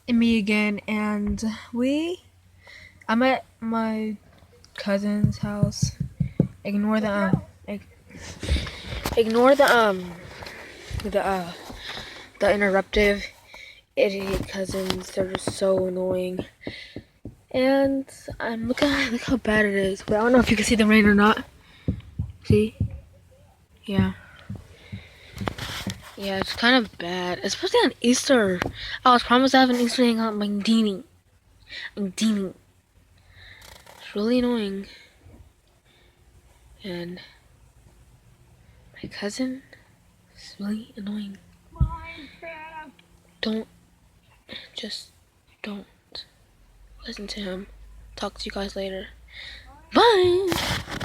And me again, and I'm at my cousin's house. Ignore the interruptive idiot cousins. They're just so annoying. And look how bad it is. But I don't know if you can see the rain or not. See? Yeah. Yeah, it's kind of bad, especially on Easter. I was promised to have an Easter hangout with my Dini. It's really annoying. And my cousin is really annoying. Don't listen to him. Talk to you guys later. Bye!